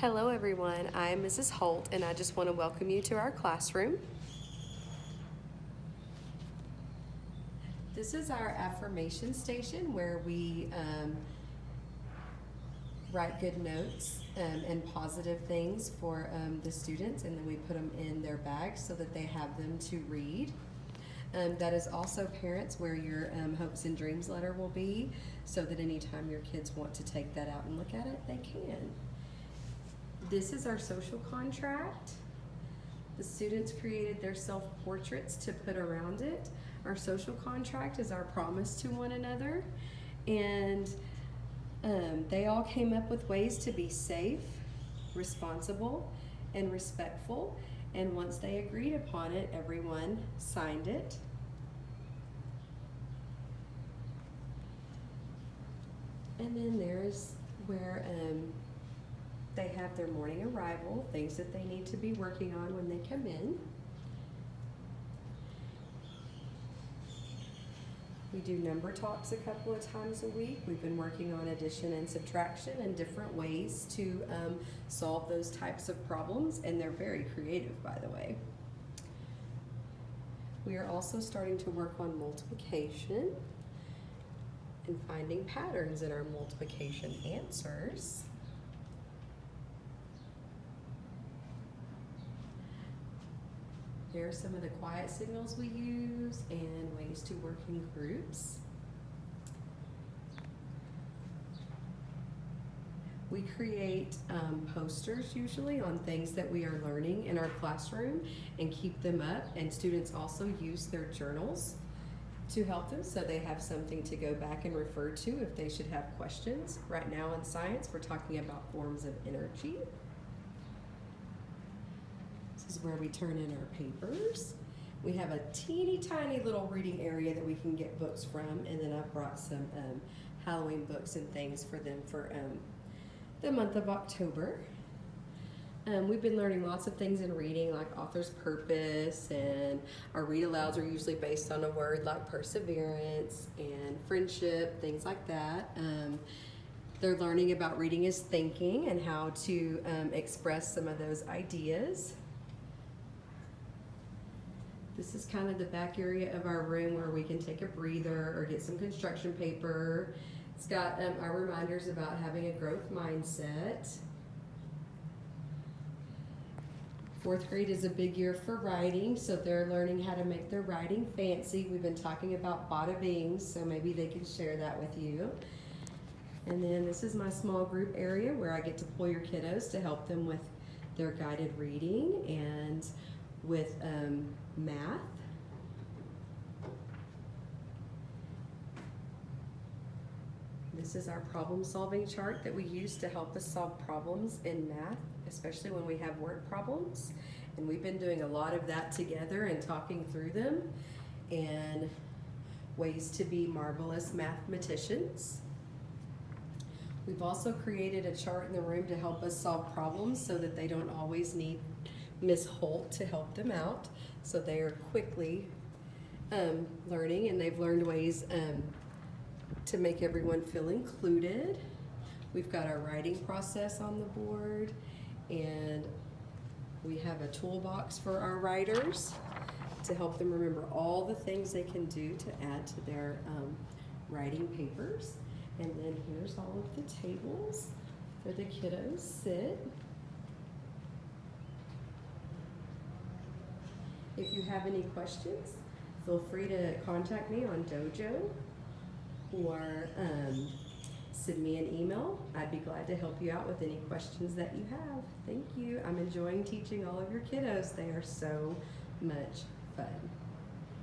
Hello everyone, I am Mrs. Holt and I just want to welcome you to our classroom. This is our affirmation station where we write good notes and positive things for the students, and then we put them in their bags so that they have them to read. That is also, parents, where your hopes and dreams letter will be, so that anytime your kids want to take that out and look at it, they can. This is our social contract. The students created their self-portraits to put around it. Our social contract is our promise to one another, and they all came up with ways to be safe, responsible, and respectful, and once they agreed upon it, everyone signed it. And then there's where they have their morning arrival, things that they need to be working on when they come in. We do number talks a couple of times a week. We've been working on addition and subtraction and different ways to solve those types of problems, and they're very creative, by the way. We are also starting to work on multiplication and finding patterns in our multiplication answers. Here are some of the quiet signals we use and ways to work in groups. We create posters usually on things that we are learning in our classroom and keep them up, and students also use their journals to help them, so they have something to go back and refer to if they should have questions. Right now in science, we're talking about forms of energy. This is where we turn in our papers. We have a teeny tiny little reading area that we can get books from, and then I've brought some Halloween books and things for them for the month of October. We've been learning lots of things in reading, like author's purpose, and our read-alouds are usually based on a word like perseverance and friendship, things like that. They're learning about reading as thinking and how to express some of those ideas. This is kind of the back area of our room where we can take a breather or get some construction paper. It's got our reminders about having a growth mindset. Fourth grade is a big year for writing, so they're learning how to make their writing fancy. We've been talking about bada bings, so maybe they can share that with you. And then this is my small group area where I get to pull your kiddos to help them with their guided reading and with math. This is our problem-solving chart that we use to help us solve problems in math, especially when we have word problems. And we've been doing a lot of that together and talking through them and ways to be marvelous mathematicians. We've also created a chart in the room to help us solve problems so that they don't always need Miss Holt to help them out. So they are quickly learning, and they've learned ways to make everyone feel included. We've got our writing process on the board, and we have a toolbox for our writers to help them remember all the things they can do to add to their writing papers. And then here's all of the tables where the kiddos sit. If you have any questions, feel free to contact me on Dojo or send me an email. I'd be glad to help you out with any questions that you have. Thank you. I'm enjoying teaching all of your kiddos. They are so much fun.